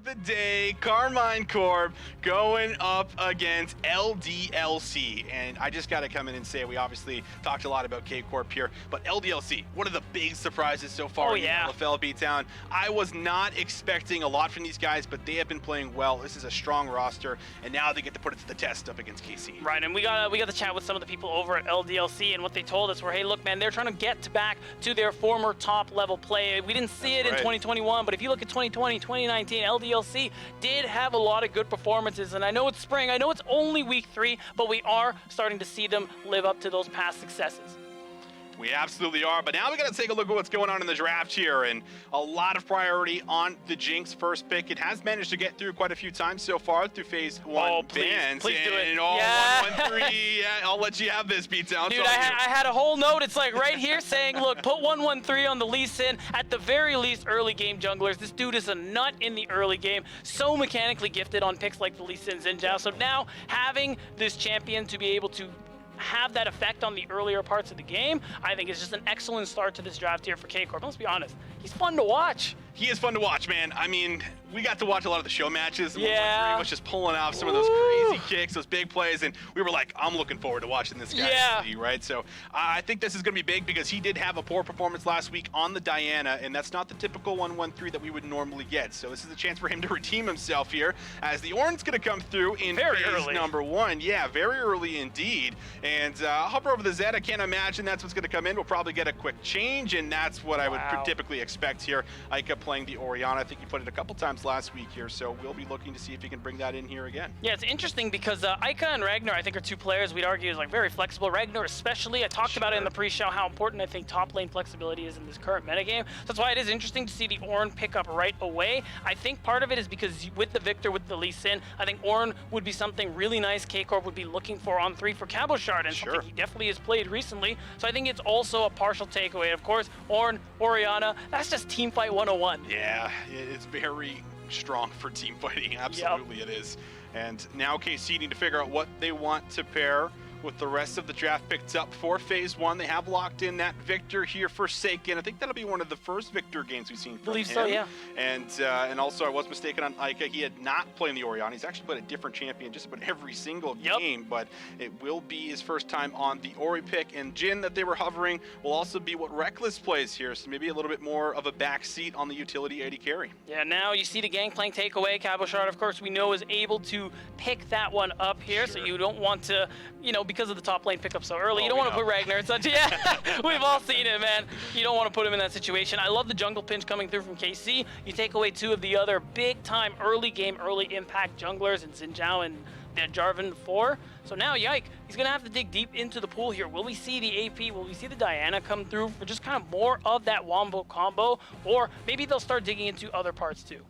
of the day, Karmine Corp going up against LDLC. And I just got to come in and say, we obviously talked a lot about K-Corp here, but LDLC, one of the big surprises so far in the LFL beatdown. I was not expecting a lot from these guys, but they have been playing well. This is a strong roster, and now they get to put it to the test up against KC. Right, and we got to chat with some of the people over at LDLC, and what they told us were, hey, look, man, they're trying to get back to their former top-level play. We didn't see it in 2021, but if you look at 2020, 2019, LDLC did have a lot of good performances, and I know it's spring, I know it's only week 3, but we are starting to see them live up to those past successes. We absolutely are, but now we got to take a look at what's going on in the draft here, and a lot of priority on the Jinx first pick. It has managed to get through quite a few times so far through phase 1 bans. Please do it. And 113, yeah, I'll let you have this beatdown. Dude, I had a whole note. It's like right here saying, look, put 113 on the Lee Sin. At the very least, early game junglers. This dude is a nut in the early game. So mechanically gifted on picks like the Lee Sin Xin Zhao. So now having this champion to be able to have that effect on the earlier parts of the game, I think is just an excellent start to this draft here for K-Corp. Let's be honest, he's fun to watch. He is fun to watch, man. I mean, we got to watch a lot of the show matches. Yeah. 113 was just pulling off some of those crazy kicks, those big plays, and we were like, I'm looking forward to watching this guy, right? So I think this is going to be big because he did have a poor performance last week on the Diana, and that's not the typical 113 that we would normally get. So this is a chance for him to redeem himself here, as the Oran's going to come through in phase number 1. Yeah, very early indeed. And hover over the Zed. I can't imagine that's what's going to come in. We'll probably get a quick change, and that's what I would typically expect here. Ica playing the Orianna. I think he put it a couple times last week here, so we'll be looking to see if he can bring that in here again. Yeah, it's interesting because Ica and Ragnar, I think, are two players we'd argue is like very flexible. Ragnar especially, I talked about it in the pre-show, how important I think top lane flexibility is in this current metagame. So that's why it is interesting to see the Ornn pick up right away. I think part of it is because with the Victor, with the Lee Sin, I think Ornn would be something really nice K-Corp would be looking for on 3 for Cabochard, and something he definitely has played recently. So I think it's also a partial takeaway. Of course, Ornn, Orianna, that's just teamfight 101. Yeah, it's very strong for team fighting. Absolutely it is. And now KC need to figure out what they want to pair with the rest of the draft picked up for phase 1. They have locked in that Victor here for Forsaken. I think that'll be one of the first Victor games we've seen from him. Believe so, yeah. And also I was mistaken on Ica. He had not played the Orianna. He's actually played a different champion just about every single game, but it will be his first time on the Ori pick. And Jhin that they were hovering will also be what Reckless plays here, so maybe a little bit more of a backseat on the utility AD carry. Yeah, now you see the Gangplank takeaway. Cabochard, of course, we know is able to pick that one up here, so you don't want to, you know, because of the top lane pickup so early, you don't want to put Ragnar in such, we've all seen it, man. You don't want to put him in that situation. I love the jungle pinch coming through from KC. You take away 2 of the other big time early game, early impact junglers in Xin Zhao and the Jarvan 4. So now, Yike, he's going to have to dig deep into the pool here. Will we see the AP? Will we see the Diana come through for just kind of more of that Wombo combo? Or maybe they'll start digging into other parts too.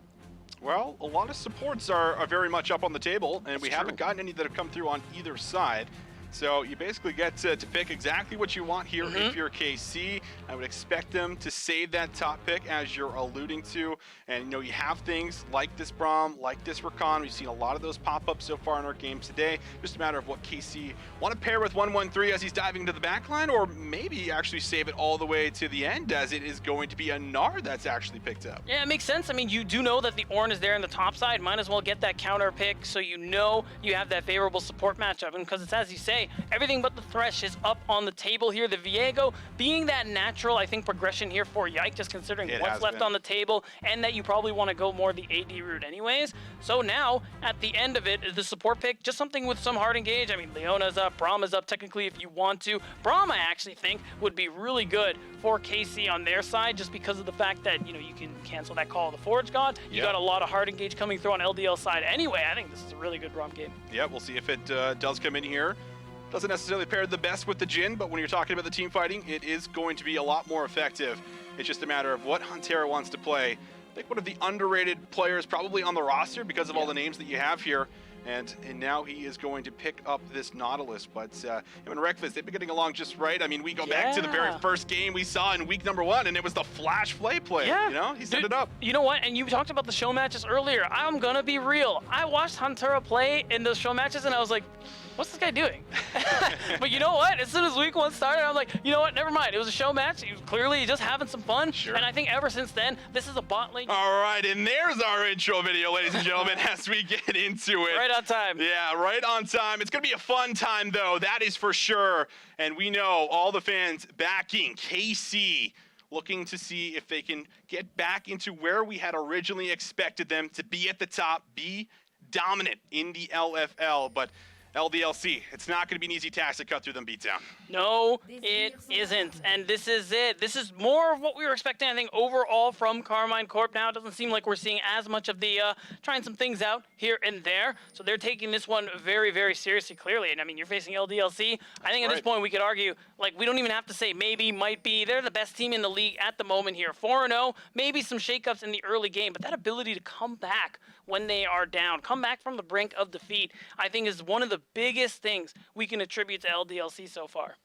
Well, a lot of supports are very much up on the table, and we haven't gotten any that have come through on either side. So you basically get to pick exactly what you want here if you're KC. I would expect them to save that top pick, as you're alluding to. And, you know, you have things like this Braum, like this Rakan. We've seen a lot of those pop up so far in our games today. Just a matter of what KC want to pair with 113 as he's diving into the backline, or maybe actually save it all the way to the end, as it is going to be a Nard that's actually picked up. Yeah, it makes sense. I mean, you do know that the Ornn is there in the top side. Might as well get that counter pick so you know you have that favorable support matchup. And because it's as you say, everything but the Thresh is up on the table here. The Viego being that natural, I think, progression here for Yike, just considering what's left on the table, and that you probably want to go more the AD route anyways. So now, at the end of it, is the support pick just something with some hard engage. I mean, Leona's up, Braum is up technically if you want to. Braum, I actually think, would be really good for KC on their side, just because of the fact that, you know, you can cancel that Call of the Forge God. You got a lot of hard engage coming through on LDL side anyway. I think this is a really good Braum game. Yeah, we'll see if it does come in here. Doesn't necessarily pair the best with the Jhin, but when you're talking about the team fighting, it is going to be a lot more effective. It's just a matter of what Huntera wants to play. I think one of the underrated players probably on the roster because of all the names that you have here. And now he is going to pick up this Nautilus. But him and Reckless, they've been getting along just right. I mean, we go back to the very first game we saw in week number 1, and it was the flash play. You know, he set it up. You know what? And you talked about the show matches earlier. I'm going to be real. I watched Huntera play in those show matches, and I was like, what's this guy doing? But you know what? As soon as week 1 started, I'm like, you know what? Never mind. It was a show match. He was clearly just having some fun. Sure. And I think ever since then, this is a bot lane. All right, and there's our intro video, ladies and gentlemen, as we get into it. Right on time. Yeah, right on time. It's going to be a fun time, though. That is for sure. And we know all the fans backing KC, looking to see if they can get back into where we had originally expected them to be at the top, be dominant in the LFL. But LDLC, it's not going to be an easy task to cut through them beatdown. No, it isn't. And this is it. This is more of what we were expecting, I think, overall from Karmine Corp. Now it doesn't seem like we're seeing as much of the trying some things out here and there. So they're taking this one very, very seriously, clearly. And I mean, you're facing LDLC. I think at this point we could argue, like, we don't even have to say maybe, might be. They're the best team in the league at the moment here. 4-0, maybe some shakeups in the early game, but that ability to come back when they are down, come back from the brink of defeat, I think is one of the biggest things we can attribute to LDLC so far.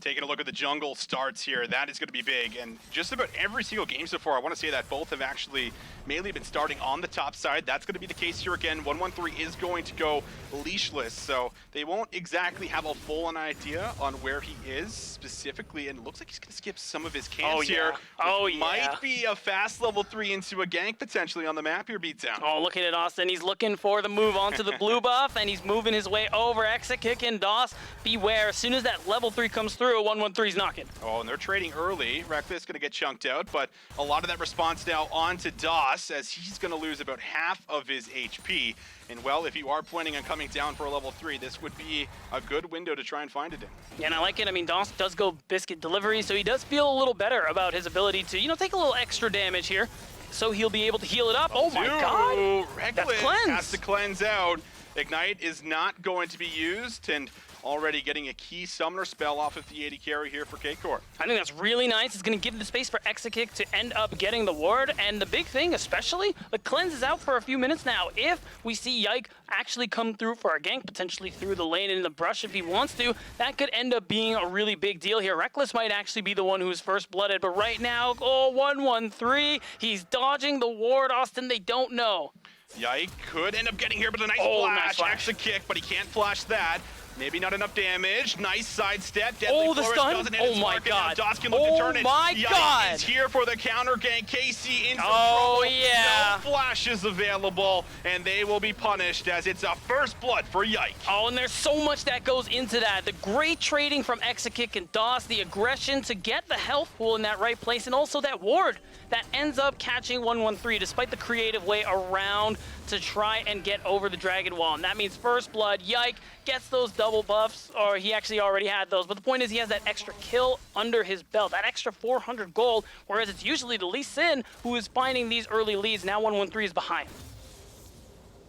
Taking a look at the jungle starts here, that is going to be big. And just about every single game so far, I want to say that both have actually mainly been starting on the top side. That's going to be the case here again. 113 is going to go leashless, so they won't exactly have a full-on idea on where he is specifically. And it looks like he's going to skip some of his camps here. Might be a fast level 3 into a gank potentially on the map here, Beatdown. Oh, looking at Austin. He's looking for the move onto the blue buff, and he's moving his way over. Exit kick and DOS. Beware. As soon as that level 3 comes through, 113's knocking. Oh, and they're trading early. Reckless going to get chunked out, but a lot of that response now onto DOS as he's going to lose about half of his HP. And well, if you are planning on coming down for a level 3, this would be a good window to try and find it in. Yeah, and I like it. I mean, DOS does go biscuit delivery, so he does feel a little better about his ability to, you know, take a little extra damage here. So he'll be able to heal it up. Oh my God! Reckless has to cleanse out. Ignite is not going to be used, and already getting a key summoner spell off of the 80 carry here for K-Corp. I think that's really nice. It's going to give the space for Exit Kick to end up getting the ward. And the big thing, especially, the cleanse is out for a few minutes now. If we see Yike actually come through for a gank, potentially through the lane and in the brush if he wants to, that could end up being a really big deal here. Reckless might actually be the one who's first blooded, but right now, 113, he's dodging the ward. Austin, they don't know. Yike could end up getting here, but a nice flash. Exit kick, but he can't flash that. Maybe not enough damage. Nice sidestep. Oh, the stun! Oh my God! Oh my God! Is here for the counter gank. KC into trouble. Yeah! No flashes available, and they will be punished as it's a first blood for Yike. Oh, and there's so much that goes into that. The great trading from Exit Kick and DOS, the aggression to get the health pool in that right place, and also that ward that ends up catching 113 despite the creative way around to try and get over the Dragon Wall. And that means first blood. Yike gets those double buffs, or he actually already had those. But the point is he has that extra kill under his belt, that extra 400 gold, whereas it's usually the Lee Sin who is finding these early leads. Now 113 is behind.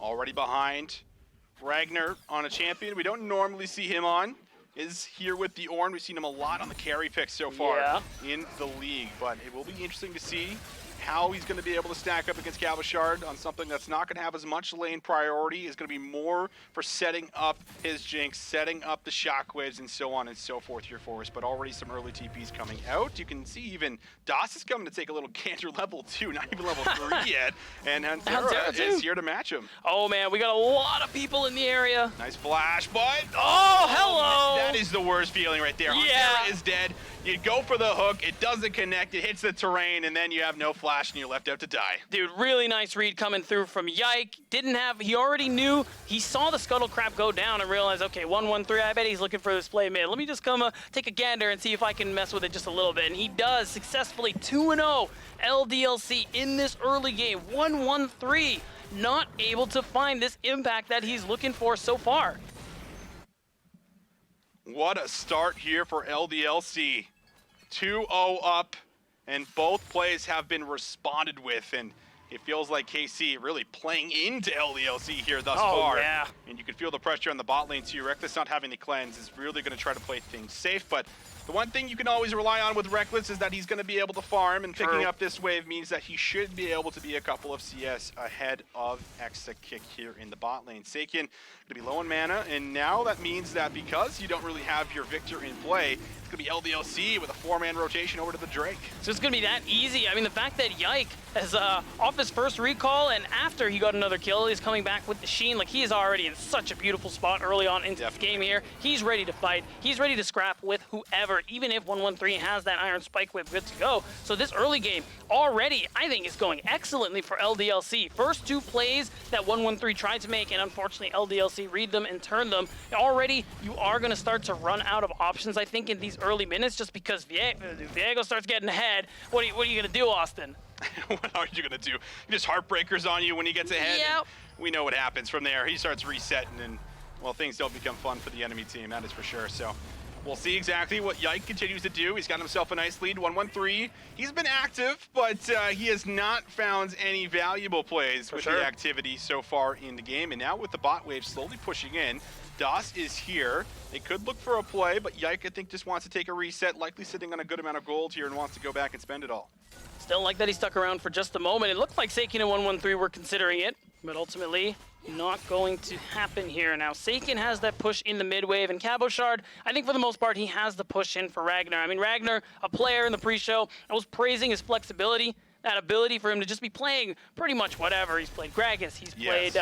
Already behind. Ragnar on a champion we don't normally see him on. Is here with the Ornn. We've seen him a lot on the carry pick so far in the league, but it will be interesting to see how he's going to be able to stack up against Galvashard on something that's not going to have as much lane priority. Is going to be more for setting up his Jinx, setting up the shockwaves, and so on and so forth here for us. But already some early TPs coming out. You can see even DOS is coming to take a little canter level 2, not even level 3 yet. And Huntera is here to match him. Oh man, we got a lot of people in the area. Nice flash, but oh, hello! That is the worst feeling right there. Huntera is dead. You go for the hook, it doesn't connect, it hits the terrain, and then you have no flash and you're left out to die. Dude, really nice read coming through from Yike. He already knew, he saw the Scuttle Crab go down and realized, okay, 113, I bet he's looking for this play mid. Let me just come take a gander and see if I can mess with it just a little bit. And he does successfully. 2-0 LDLC in this early game. 113, not able to find this impact that he's looking for so far. What a start here for LDLC. 2-0 up, and both plays have been responded with, and it feels like KC really playing into LDLC here thus far. Yeah. And you can feel the pressure on the bot lane too. Reckless not having the cleanse is really going to try to play things safe, but The one thing you can always rely on with Reckless is that he's going to be able to farm, and picking up this wave means that he should be able to be a couple of CS ahead of Exakick here in the bot lane. Saken going to be low on mana, and now that means that because you don't really have your Victor in play, it's going to be LDLC with a 4-man rotation over to the Drake. So it's going to be that easy. I mean, the fact that Yike has off his first recall, and after he got another kill, he's coming back with the Sheen. Like, he is already in such a beautiful spot early on into this game here. He's ready to fight. He's ready to scrap with whoever, even if 113 has that Iron Spike Whip good to go. So this early game already, I think, is going excellently for LDLC. First 2 plays that 113 tried to make, and unfortunately LDLC read them and turn them. Already, you are going to start to run out of options, I think, in these early minutes, just because Viego starts getting ahead. What are you going to do, Austin? What are you going to do? He just heartbreakers on you when he gets ahead. Yep. We know what happens from there. He starts resetting, and, well, things don't become fun for the enemy team, that is for sure. So we'll see exactly what Yike continues to do. He's got himself a nice lead, 1-1-3. He's been active, but he has not found any valuable plays with the activity so far in the game. And now with the bot wave slowly pushing in, Das is here. They could look for a play, but Yike, I think, just wants to take a reset, likely sitting on a good amount of gold here and wants to go back and spend it all. Still like that he stuck around for just a moment. It looked like Saken and 113 were considering it, but ultimately not going to happen here. Now, Saken has that push in the mid wave, and Cabochard, I think for the most part, he has the push in for Ragnar. I mean, Ragnar, a player in the pre-show, I was praising his flexibility, that ability for him to just be playing pretty much whatever. He's played Gragas, he's played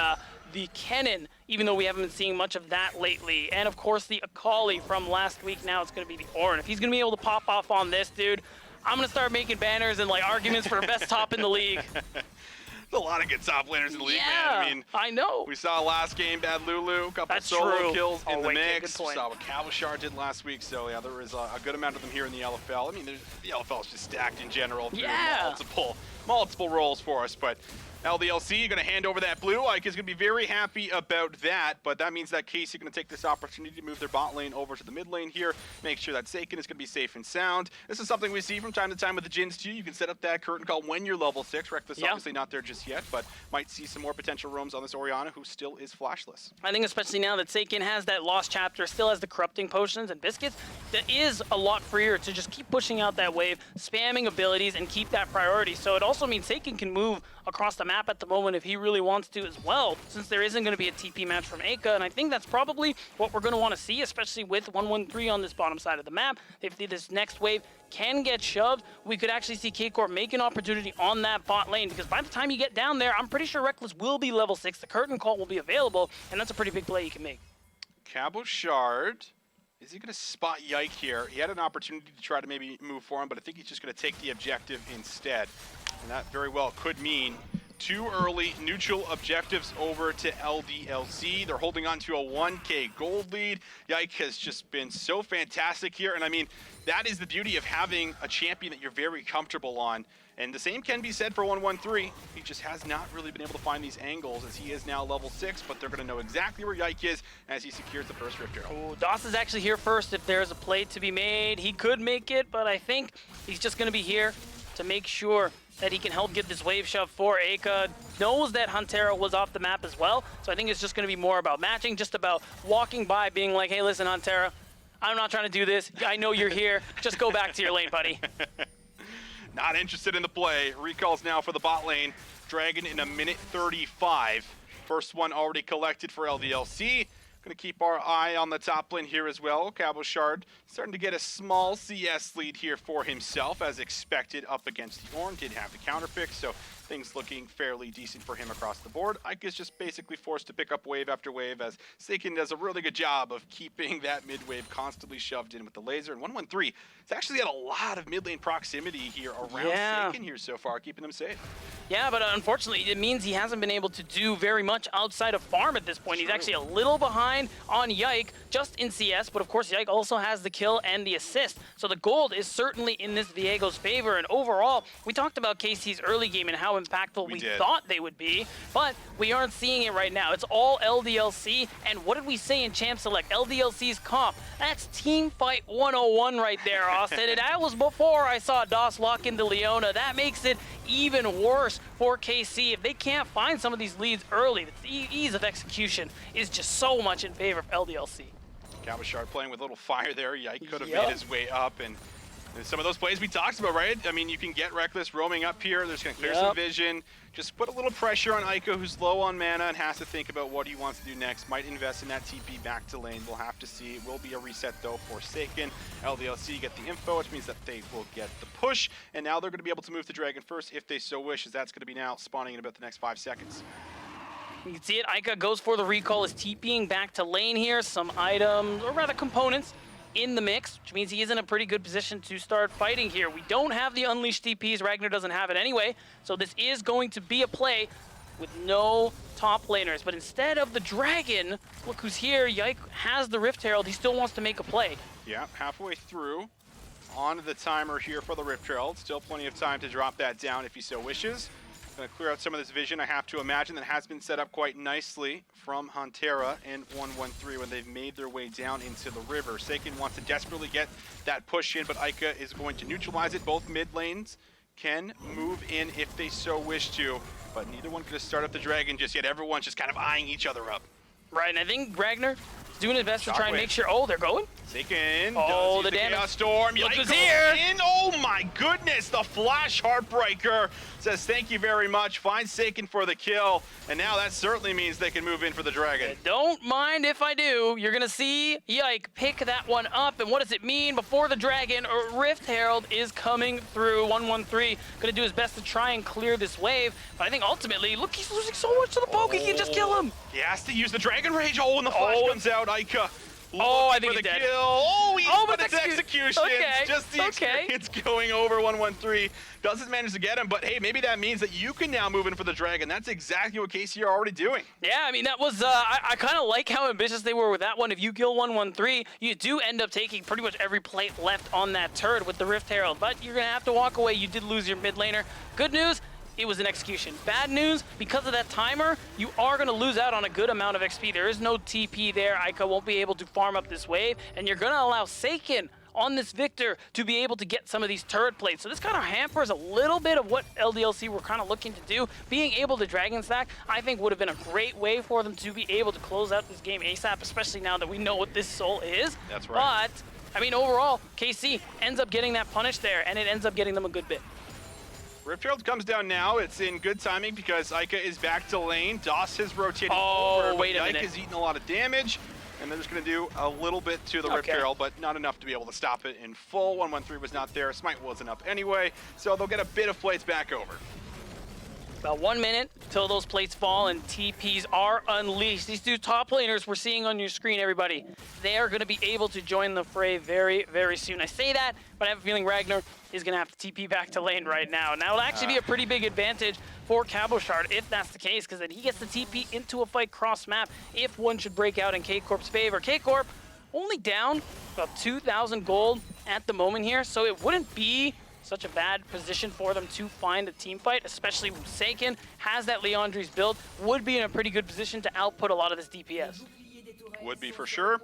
the Kennen, even though we haven't been seeing much of that lately. And of course, the Akali from last week. Now it's going to be the Ornn. If he's going to be able to pop off on this, dude, I'm going to start making banners and like arguments for best top in the league. There's a lot of good top laners in the league, man. I mean, I know. We saw last game, Bad Lulu, a couple solo kills in the mix. We saw what Cabochard did last week, so yeah, there is a good amount of them here in the LFL. I mean, the LFL is just stacked in general through multiple roles for us, but LDLC going to hand over that blue. Ike is going to be very happy about that, but that means that Casey going to take this opportunity to move their bot lane over to the mid lane here, make sure that Saken is going to be safe and sound. This is something we see from time to time with the Jins too. You can set up that curtain call when you're level 6. Reckless obviously not there just yet, but might see some more potential roams on this Orianna, who still is flashless. I think especially now that Saken has that lost chapter, still has the corrupting potions and biscuits, that is a lot freer to just keep pushing out that wave, spamming abilities, and keep that priority. So it also means Saken can move across the map at the moment if he really wants to as well, since there isn't going to be a TP match from Aka, and I think that's probably what we're going to want to see, especially with 113 on this bottom side of the map. If this next wave can get shoved, we could actually see K-Corp make an opportunity on that bot lane, because by the time you get down there, I'm pretty sure Reckless will be level 6, the curtain call will be available, and that's a pretty big play you can make. Cabochard, is he going to spot Yike here? He had an opportunity to try to maybe move for him, but I think he's just going to take the objective instead. And that very well could mean 2 early neutral objectives over to LDLC. They're holding on to a 1K gold lead. Yike has just been so fantastic here. And I mean, that is the beauty of having a champion that you're very comfortable on. And the same can be said for 113. He just has not really been able to find these angles, as he is now level 6, but they're going to know exactly where Yike is as he secures the first Rift Arrow. Oh, Das is actually here first if there's a play to be made. He could make it, but I think he's just going to be here to make sure that he can help get this wave shove for Aka. Knows that Huntera was off the map as well, so I think it's just going to be more about matching, just about walking by, being like, hey, listen, Huntera, I'm not trying to do this. I know you're here. Just go back to your lane, buddy. Not interested in the play. Recalls now for the bot lane. Dragon in a minute 35. First one already collected for LDLC. Going to keep our eye on the top lane here as well. Cabochard starting to get a small CS lead here for himself, as expected, up against the Ornn. Did have the counter pick, so things looking fairly decent for him across the board. Ike is just basically forced to pick up wave after wave, as Saken does a really good job of keeping that mid wave constantly shoved in with the laser. And 113, it's actually had a lot of mid lane proximity here around Saken here so far, keeping him safe. Yeah, but unfortunately, it means he hasn't been able to do very much outside of farm at this point. He's actually a little behind on Yike, just in CS, but of course Yike also has the kill and the assist. So the gold is certainly in this Viego's favor, and overall, we talked about KC's early game and how impactful we thought they would be, but we aren't seeing it right now. It's all LDLC, and what did we say in Champ Select? LDLC's comp. That's team fight 101 right there, Austin, and that was before I saw Das lock into Leona. That makes it even worse for KC. If they can't find some of these leads early, the ease of execution is just so much in favor of LDLC. Kabashard playing with a little fire there. Yike could have made his way up, and some of those plays we talked about, right? I mean, you can get Reckless roaming up here. There's going to clear some vision. Just put a little pressure on Ica, who's low on mana and has to think about what he wants to do next. Might invest in that TP back to lane. We'll have to see. It will be a reset, though, for Forsaken. LDLC get the info, which means that they will get the push. And now they're going to be able to move to Dragon first if they so wish, as that's going to be now spawning in about the next 5 seconds. You can see it. Ica goes for the recall, is TPing back to lane here. Some items, or rather components, in the mix, which means he is in a pretty good position to start fighting here. We don't have the Unleashed TPs. Ragnar doesn't have it anyway, so this is going to be a play with no top laners. But instead of the Dragon, look who's here. Yike has the Rift Herald. He still wants to make a play. Yeah, halfway through. On the timer here for the Rift Herald. Still plenty of time to drop that down if he so wishes. Gonna clear out some of this vision, I have to imagine, that has been set up quite nicely from Huntera and 113 when they've made their way down into the river. Seiken wants to desperately get that push in, but Ica is going to neutralize it. Both mid lanes can move in if they so wish to, but neither one could start up the Dragon just yet. Everyone's just kind of eyeing each other up. Right, and I think Ragnar is doing his best to try and make sure. Oh, they're going. Seiken does the damage. Chaos Storm. Look Yike who's here. In. Oh my goodness, the Flash Heartbreaker says thank you very much. Finds Seiken for the kill, and now that certainly means they can move in for the Dragon. Don't mind if I do. You're gonna see Yike pick that one up, and what does it mean? Before the Dragon, Rift Herald is coming through. 113 gonna do his best to try and clear this wave, but I think ultimately, look, he's losing so much to the poke. He can just kill him. He has to use the Dragon Rage. Oh, and the Flash comes out. Ica. I think he's dead. Kill. But it's execution. Okay. Just the experience going over 113. Doesn't manage to get him, but hey, maybe that means that you can now move in for the Dragon. That's exactly what KC are already doing. Yeah, I mean, that was, I kind of like how ambitious they were with that one. If you kill 113, you do end up taking pretty much every plate left on that turret with the Rift Herald, but you're going to have to walk away. You did lose your mid laner. Good news, it was an execution. Bad news, because of that timer, you are going to lose out on a good amount of XP. There is no TP there. Ica won't be able to farm up this wave, and you're going to allow Seiken on this Victor to be able to get some of these turret plates. So this kind of hampers a little bit of what LDLC were kind of looking to do. Being able to Dragon Stack, I think, would have been a great way for them to be able to close out this game ASAP, especially now that we know what this soul is. That's right. But, I mean, overall, KC ends up getting that punish there, and it ends up getting them a good bit. Rift Herald comes down now. It's in good timing because Ica is back to lane. Doss has rotated over. Oh, wait a minute. Yike has eaten a lot of damage, and they're just going to do a little bit to the Rift Herald, but not enough to be able to stop it in full. 113 was not there. Smite wasn't up anyway, so they'll get a bit of plates back over. About 1 minute till those plates fall and TPs are unleashed. These two top laners we're seeing on your screen, everybody, they are going to be able to join the fray very, very soon. I say that, but I have a feeling Ragnar is going to have to TP back to lane right now. Now, it'll actually be a pretty big advantage for Kabashard if that's the case, because then he gets the TP into a fight cross-map if one should break out in K-Corp's favor. K-Corp only down about 2,000 gold at the moment here, so it wouldn't be such a bad position for them to find a team fight, especially Seiken has that Leandri's build, would be in a pretty good position to output a lot of this DPS. Would be for sure.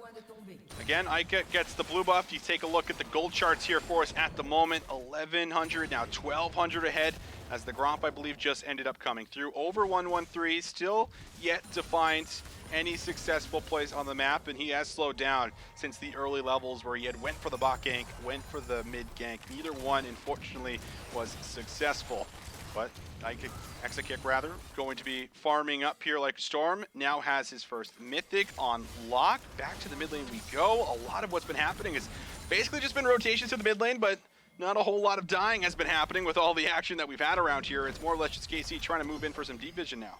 Again, Ica gets the blue buff. You take a look at the gold charts here for us at the moment. 1,100, now 1,200 ahead as the Gromp, I believe, just ended up coming through. Over 113, still yet to find any successful plays on the map, and he has slowed down since the early levels where he had went for the bot gank, went for the mid gank. Neither one, unfortunately, was successful. But Exakick, rather, going to be farming up here like a storm. Now has his first Mythic on lock. Back to the mid lane we go. A lot of what's been happening is basically just been rotations to the mid lane, but not a whole lot of dying has been happening with all the action that we've had around here. It's more or less just KC trying to move in for some deep vision now.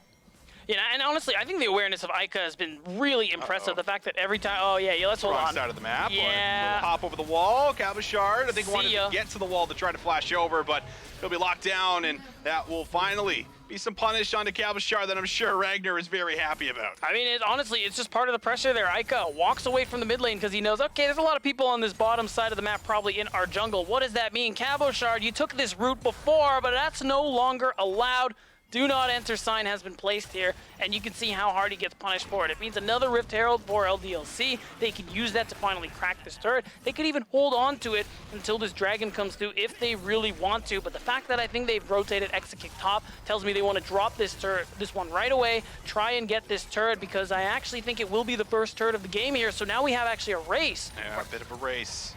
Yeah, and honestly, I think the awareness of Ica has been really impressive. The fact that every time, let's hold on. Wrong side of the map. Yeah. Hop over the wall. Kabashard, I think, wanted to get to the wall to try to flash over, but he'll be locked down, and that will finally be some punish onto Kabashard that I'm sure Ragnar is very happy about. I mean, honestly, it's just part of the pressure there. Ica walks away from the mid lane because he knows, okay, there's a lot of people on this bottom side of the map probably in our jungle. What does that mean? Kabashard, you took this route before, but that's no longer allowed. do not enter sign has been placed here, and you can see how hard he gets punished for it. It means another Rift Herald for LDLC. They can use that to finally crack this turret. They could even hold on to it until this dragon comes through if they really want to, but the fact that I think they've rotated Exakick top tells me they want to drop this turret, this one right away, try and get this turret, because I actually think it will be the first turret of the game here, so now we have actually a race. Yeah, a bit of a race.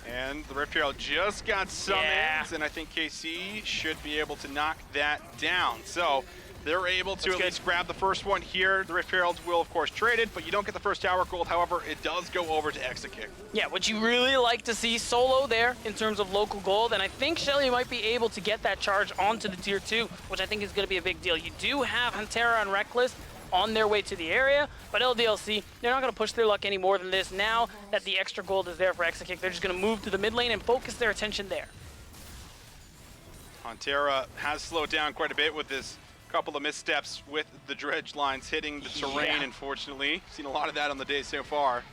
And the Rift Herald just got summoned, and I think KC should be able to knock that down. So they're able to at least grab the first one here. The Rift Heralds will, of course, trade it, but you don't get the first tower gold. However, it does go over to Exakick. Yeah, what you really like to see solo there in terms of local gold, and I think Shelly might be able to get that charge onto the tier 2, which I think is going to be a big deal. You do have Huntera and Reckless on their way to the area, but LDLC, they're not going to push their luck any more than this. Now that the extra gold is there for Exakick, they're just going to move to the mid lane and focus their attention there. Huntera has slowed down quite a bit with this couple of missteps with the dredge lines hitting the terrain, unfortunately. Seen a lot of that on the day so far,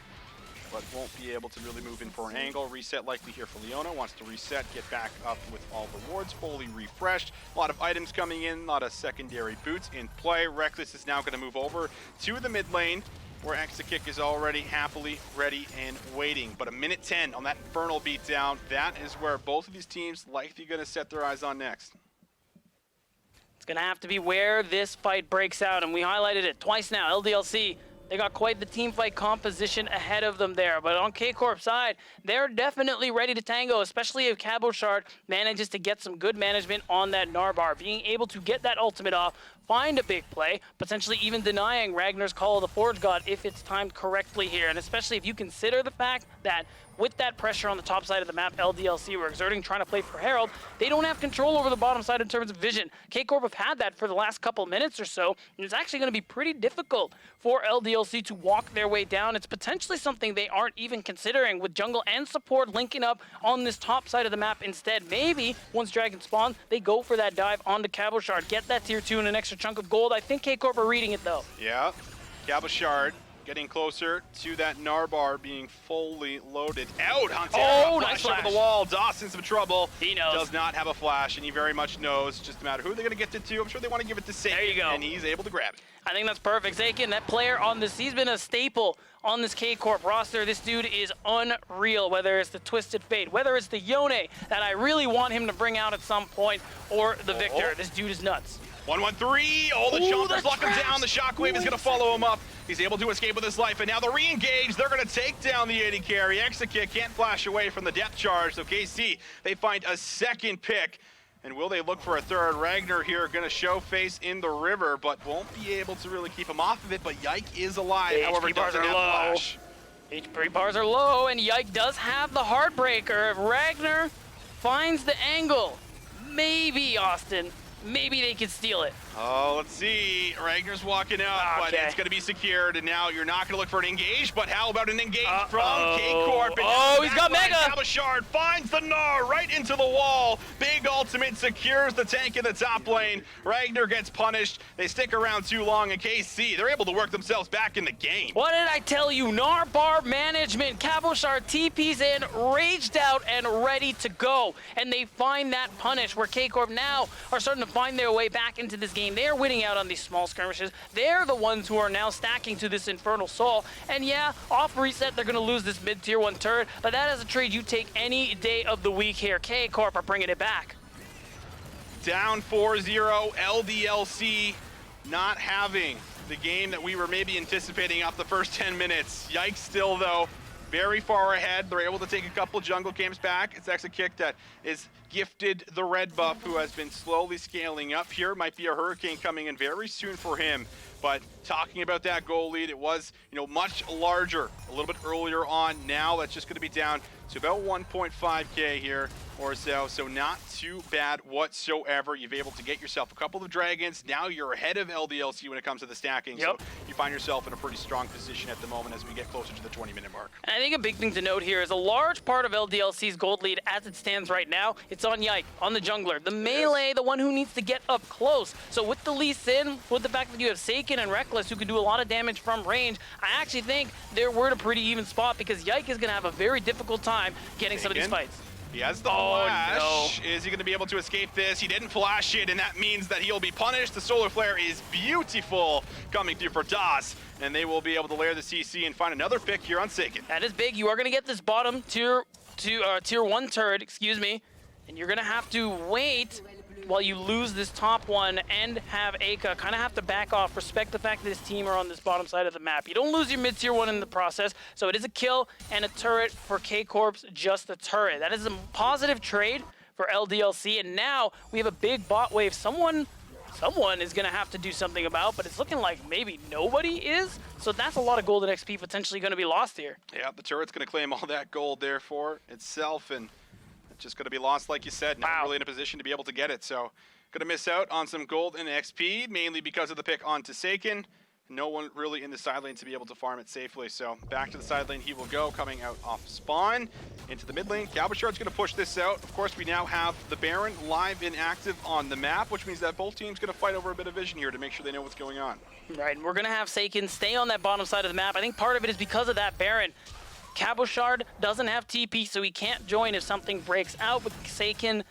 but won't be able to really move in for an angle. Reset likely here for Leona. Wants to reset, get back up with all the wards, fully refreshed. A lot of items coming in, a lot of secondary boots in play. Reckless is now going to move over to the mid lane, where Exakick is already happily ready and waiting. But a minute 10 on that Infernal beatdown, that is where both of these teams likely going to set their eyes on next. It's going to have to be where this fight breaks out, and we highlighted it twice now. LDLC, they got quite the team fight composition ahead of them there. But on K-Corp's side, they're definitely ready to tango, especially if Cabochard manages to get some good management on that Narbar. Being able to get that ultimate off, find a big play, potentially even denying Ragnar's Call of the Forge God if it's timed correctly here. And especially if you consider the fact that with that pressure on the top side of the map, LDLC were exerting, trying to play for Herald, they don't have control over the bottom side in terms of vision. K-Corp have had that for the last couple minutes or so, and it's actually going to be pretty difficult for LDLC to walk their way down. It's potentially something they aren't even considering, with jungle and support linking up on this top side of the map instead. Maybe once Dragon spawn, they go for that dive onto Cabochard, get that tier 2 and an extra chunk of gold. I think K-Corp are reading it though. Yeah, Cabochard getting closer to that Narbar being fully loaded out. Huntera, nice flash over the wall. Dawson's in trouble. He knows. Does not have a flash, and he very much knows. Just a matter who they're going to get it to. I'm sure they want to give it to Saken, there you go. And he's able to grab it. I think that's perfect. Saken, that player on this, he's been a staple on this K-Corp roster. This dude is unreal, whether it's the Twisted Fate, whether it's the Yone that I really want him to bring out at some point, or the Victor. This dude is nuts. 1-1-3. Oh, the jumpers lock him down. The shockwave is going to follow him up. He's able to escape with his life, and now they're re-engaged. They're going to take down the AD carry. Exakick can't flash away from the depth charge, so KC, they find a second pick. And will they look for a third? Ragnar here going to show face in the river, but won't be able to really keep him off of it. But Yike is alive, however, doesn't have flash. HP bars are low, and Yike does have the Heartbreaker. If Ragnar finds the angle, maybe, Austin, maybe they could steal it. Oh, let's see. Ragnar's walking out, but it's going to be secured, and now you're not going to look for an engage, but how about an engage from K-Corp? Oh, he's got Mega! Cabochard finds the Gnar right into the wall. Big ultimate secures the tank in the top lane. Ragnar gets punished. They stick around too long, and KC, they're able to work themselves back in the game. What did I tell you? Narbar management. Cabochard TP's in, raged out, and ready to go. And they find that punish, where K-Corp now are starting to find their way back into this game. They're winning out on these small skirmishes. They're the ones who are now stacking to this Infernal Soul. And yeah, off reset, they're going to lose this mid-tier 1 turret, but that is a trade you take any day of the week here. K-Corp are bringing it back. Down 4-0, LDLC not having the game that we were maybe anticipating off the first 10 minutes. Yikes still, though. Very far ahead. They're able to take a couple jungle camps back. It's Exakick that is gifted the red buff, who has been slowly scaling up here. Might be a Hurricane coming in very soon for him. But talking about that goal lead, it was, much larger a little bit earlier on. Now that's just going to be down to about 1.5K here or so. So not too bad whatsoever. You've able to get yourself a couple of dragons. Now you're ahead of LDLC when it comes to the stacking. Yep. So you find yourself in a pretty strong position at the moment as we get closer to the 20-minute mark. And I think a big thing to note here is a large part of LDLC's gold lead as it stands right now, it's on Yike, on the jungler. The melee, the one who needs to get up close. So with the Lee Sin, with the fact that you have Saken and Reckless who can do a lot of damage from range, I actually think we're in a pretty even spot, because Yike is going to have a very difficult time getting some of these fights. He has the flash. No. Is he going to be able to escape this? He didn't flash it, and that means that he'll be punished. The solar flare is beautiful coming through for Das, and they will be able to layer the CC and find another pick here on Seiken. That is big. You are going to get this bottom tier 1 turret, excuse me, and you're going to have to wait while you lose this top one and have Aka kind of have to back off. Respect the fact that this team are on this bottom side of the map. You don't lose your mid-tier one in the process, so it is a kill and a turret for K-Corp's, just a turret. That is a positive trade for LDLC, and now we have a big bot wave. Someone is going to have to do something about, but it's looking like maybe nobody is, so that's a lot of golden XP potentially going to be lost here. Yeah, the turret's going to claim all that gold there for itself, and just going to be lost, like you said. Not really in a position to be able to get it. So going to miss out on some gold and XP, mainly because of the pick onto Seiken. No one really in the side lane to be able to farm it safely. So back to the side lane he will go, coming out off spawn into the mid lane. Galbashard's going to push this out. Of course, we now have the Baron live and active on the map, which means that both teams going to fight over a bit of vision here to make sure they know what's going on. Right, and we're going to have Seiken stay on that bottom side of the map. I think part of it is because of that Baron. Cabochard doesn't have TP, so he can't join if something breaks out, but Seiken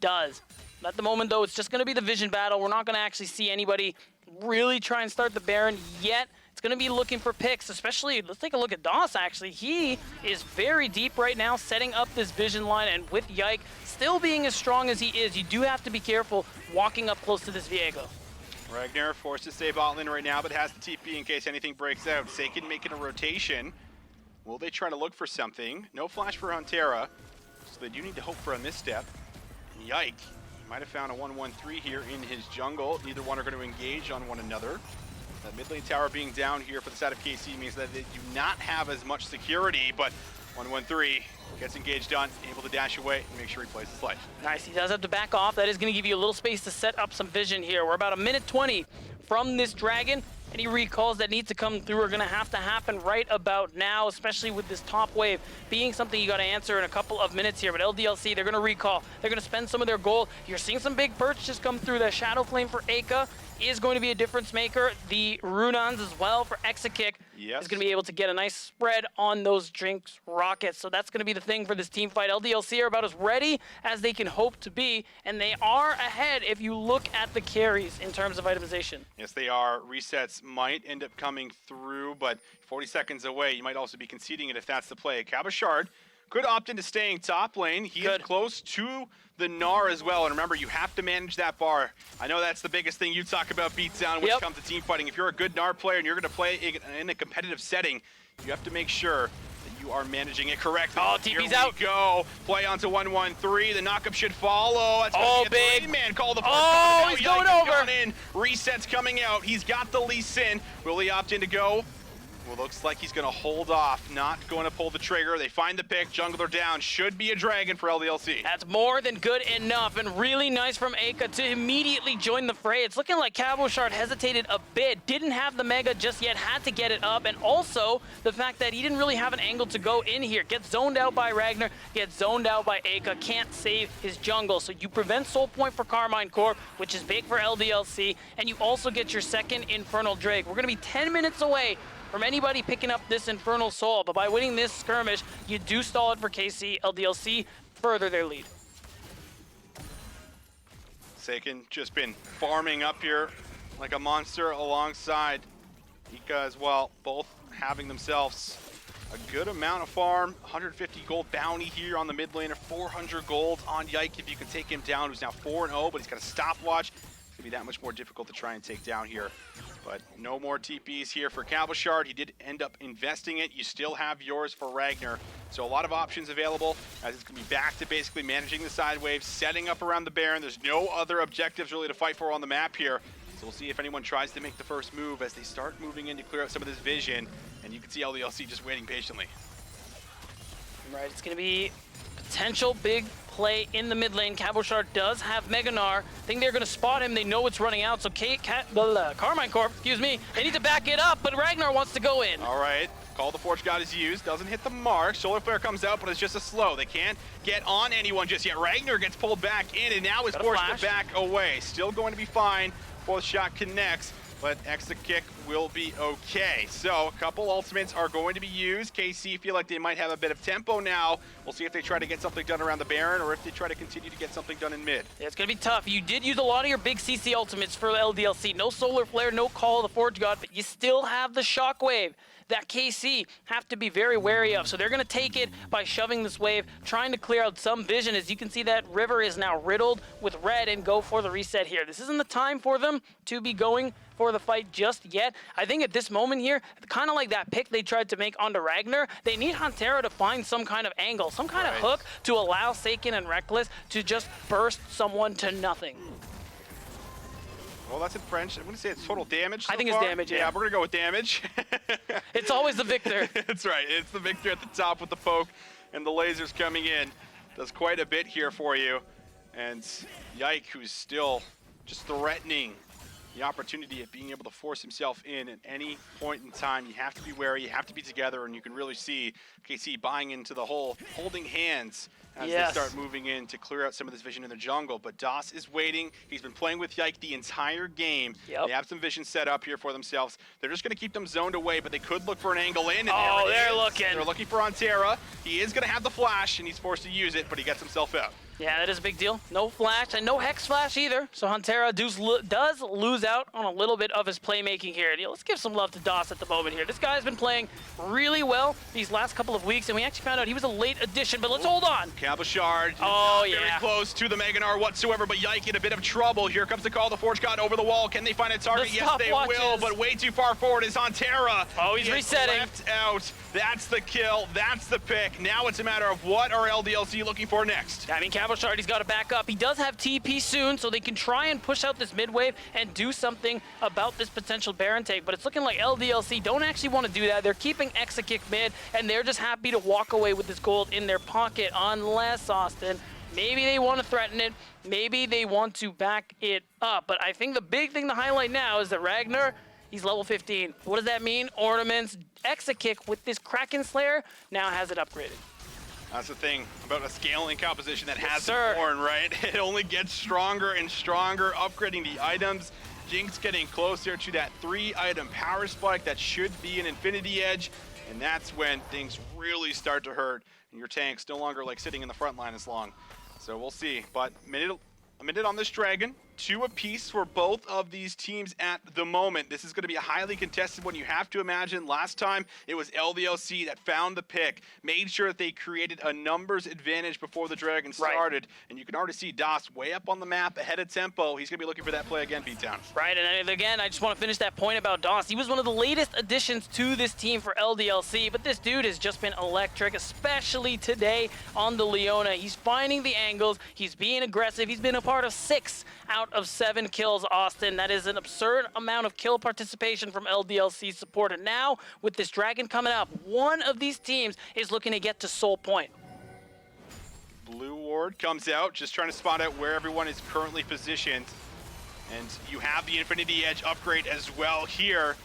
does. At the moment, though, it's just going to be the vision battle. We're not going to actually see anybody really try and start the Baron yet. It's going to be looking for picks, especially, let's take a look at Das, actually. He is very deep right now, setting up this vision line, and with Yike still being as strong as he is, you do have to be careful walking up close to this Viego. Ragnar forced to stay bot lane right now, but has the TP in case anything breaks out. Seiken making a rotation. Will they try to look for something? No flash for Huntera, so they do need to hope for a misstep. Yike, he might have found a 1-1-3 here in his jungle. Neither one are going to engage on one another. That mid lane tower being down here for the side of KC means that they do not have as much security, but 1-1-3 gets engaged on, able to dash away and make sure he plays his life. Nice, he does have to back off. That is going to give you a little space to set up some vision here. We're about 1:20 from this dragon. Any recalls that need to come through are going to happen right about now, especially with this top wave being something you got to answer in a couple of minutes here. But LDLC, they're going to recall. They're going to spend some of their gold. You're seeing some big purchases come through. That Shadow Flame for Aka is going to be a difference maker. The Runans as well for Exakick is going to be able to get a nice spread on those Jinx rockets. So that's going to be the thing for this team fight. LDLC are about as ready as they can hope to be, and they are ahead if you look at the carries in terms of itemization. Yes, they are. Resets might end up coming through, but 40 seconds away, you might also be conceding it if that's the play. Cabochard could opt into staying top lane. He is close to the Gnar as well, and remember, you have to manage that bar. I know that's the biggest thing you talk about, Beatdown, when it comes to team fighting. If you're a good Gnar player and you're going to play in a competitive setting, you have to make sure that you are managing it correctly. Oh, TP's out. Here we go. Play onto 1-1-3. The knockup should follow. That's going to be a man call the first. Oh, he's going over. In. Resets coming out. He's got the Lee Sin. Will he opt in to go? Well, looks like he's going to hold off, not going to pull the trigger. They find the pick, jungler down, should be a dragon for LDLC. That's more than good enough, and really nice from Aka to immediately join the fray. It's looking like Cabochard hesitated a bit, didn't have the Mega just yet, had to get it up, and also the fact that he didn't really have an angle to go in here. Gets zoned out by Ragnar, gets zoned out by Aka, can't save his jungle. So you prevent Soul Point for Karmine Corp, which is big for LDLC, and you also get your second Infernal Drake. We're going to be 10 minutes away from anybody picking up this Infernal Soul, but by winning this skirmish, you do stall it for KC. LDLC further their lead. Seiken just been farming up here like a monster alongside Ika as well, both having themselves a good amount of farm. 150 gold bounty here on the mid laner, 400 gold on Yike if you can take him down, who's now 4-0, but he's got a stopwatch. It's gonna be that much more difficult to try and take down here. But no more TPs here for Cabochard. He did end up investing it. You still have yours for Ragnar. So a lot of options available, as it's going to be back to basically managing the side waves, setting up around the Baron. There's no other objectives really to fight for on the map here. So we'll see if anyone tries to make the first move as they start moving in to clear out some of this vision. And you can see LDLC just waiting patiently. Right, it's going to be potential big play in the mid lane. Cabochard does have Mega Gnar. I think they're going to spot him. They know it's running out. So Karmine Corp, excuse me, they need to back it up, but Ragnar wants to go in. All right. Call the Forge God is used. Doesn't hit the mark. Solar Flare comes out, but it's just a slow. They can't get on anyone just yet. Ragnar gets pulled back in and now is forced to back away. Still going to be fine. Fourth shot connects. but Exit Kick will be okay. So a couple ultimates are going to be used. KC feel like they might have a bit of tempo now. We'll see if they try to get something done around the Baron or if they try to continue to get something done in mid. Yeah, it's going to be tough. You did use a lot of your big CC ultimates for LDLC. No Solar Flare, no Call of the Forge God, but you still have the Shockwave that KC have to be very wary of. So they're going to take it by shoving this wave, trying to clear out some vision. As you can see, that river is now riddled with red and go for the reset here. This isn't the time for them to be going for the fight just yet. I think at this moment here, kind of like that pick they tried to make onto Ragnar, they need Huntera to find some kind of angle, some kind of hook to allow Seiken and Reckless to just burst someone to nothing. Well, that's in French. I'm going to say it's total damage so I think far. It's damage, yeah. Yeah, we're going to go with damage. It's always the victor. That's right. It's the victor at the top with the poke and the lasers coming in. Does quite a bit here for you. And Yike, who's still just threatening the opportunity of being able to force himself in at any point in time. You have to be wary, you have to be together, and you can really see KC buying into the whole holding hands as they start moving in to clear out some of this vision in the jungle. But Das is waiting. He's been playing with Yike the entire game. They have some vision set up here for themselves. They're just going to keep them zoned away, but they could look for an angle in. And they're looking. They're looking for Antera. He is going to have the flash, and he's forced to use it, but he gets himself out. Yeah, that is a big deal. No flash and no Hex Flash either. So Huntera does lose out on a little bit of his playmaking here. Let's give some love to Das at the moment here. This guy's been playing really well these last couple of weeks, and we actually found out he was a late addition, but let's hold on. Cabochard not very close to the Meganar whatsoever, but Yike in a bit of trouble. Here comes the call of the Forge God over the wall. Can they find a target? Yes, they will, but way too far forward is Huntera. Oh, he's resetting. Left out. That's the kill. That's the pick. Now it's a matter of what are LDLC looking for next. I mean, Cabochard, he's got to back up. He does have TP soon, so they can try and push out this mid wave and do something about this potential Baron take, but it's looking like LDLC don't actually want to do that. They're keeping Exakick mid, and they're just happy to walk away with this gold in their pocket, unless, Austin, maybe they want to threaten it, maybe they want to back it up. But I think the big thing to highlight now is that Ragnar, he's level 15. What does that mean? Ornaments. Exakick with this Kraken Slayer now has it upgraded. That's the thing about a scaling composition that hasn't worn, right? It only gets stronger and stronger, upgrading the items. Jinx getting closer to that 3-item power spike that should be an Infinity Edge, and that's when things really start to hurt, and your tank's no longer like sitting in the front line as long. So we'll see, but a minute on this Dragon. 2 apiece for both of these teams at the moment. This is going to be a highly contested one. You have to imagine last time it was LDLC that found the pick, made sure that they created a numbers advantage before the Dragon started. And you can already see Das way up on the map, ahead of tempo. He's going to be looking for that play again, Beatdown. Right, and again, I just want to finish that point about Das. He was one of the latest additions to this team for LDLC, but this dude has just been electric, especially today on the Leona. He's finding the angles. He's being aggressive. He's been a part of 6 out of 7 kills, Austin. That is an absurd amount of kill participation from LDLC support. And now, with this Dragon coming up, one of these teams is looking to get to Soul Point. Blue Ward comes out, just trying to spot out where everyone is currently positioned. And you have the Infinity Edge upgrade as well here,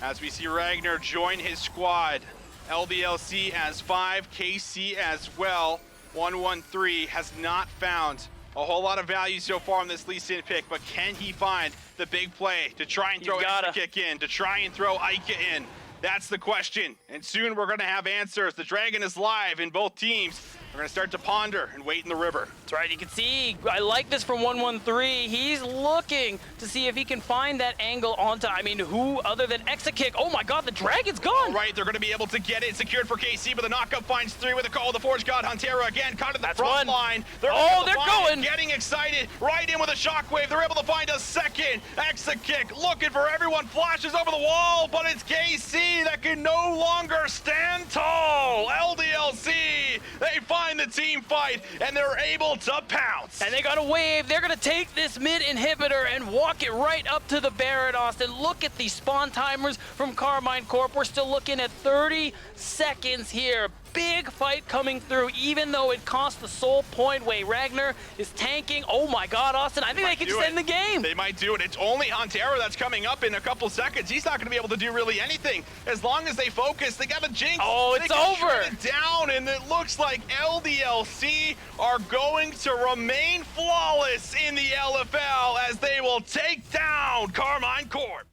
as we see Ragnar join his squad. LDLC as 5, KC as well. 113 has not found a whole lot of value so far on this Lee Sin pick, but can he find the big play to try and throw Exakick in, to try and throw Ica in? That's the question, and soon we're going to have answers. The Dragon is live in both teams. We're going to start to ponder and wait in the river. That's right. You can see, I like this from 113. He's looking to see if he can find that angle onto, I mean, who other than Exakick? Oh my God, the Dragon's gone. All right, they're going to be able to get it secured for KC, but the knockup finds 3 with a call of the Forge God. Huntera again, caught at the front line. They're going. Getting excited, right in with a shockwave. They're able to find a second. Exakick looking for everyone, flashes over the wall, but it's KC that can no longer stand tall. LDLC, they find the team fight, and they're able to pounce. And they got a wave. They're going to take this mid inhibitor and walk it right up to the Baron, Austin. Look at the spawn timers from Karmine Corp. We're still looking at 30 seconds here. Big fight coming through, even though it cost the Soul Point way. Ragnar is tanking. Oh my God, Austin, I think they can extend the game. They might do it. It's only Huntera that's coming up in a couple seconds. He's not going to be able to do really anything. As long as they focus, they got a Jinx. Oh, it's over. It down, and it looks like LDLC are going to remain flawless in the LFL as they will take down Karmine Corp.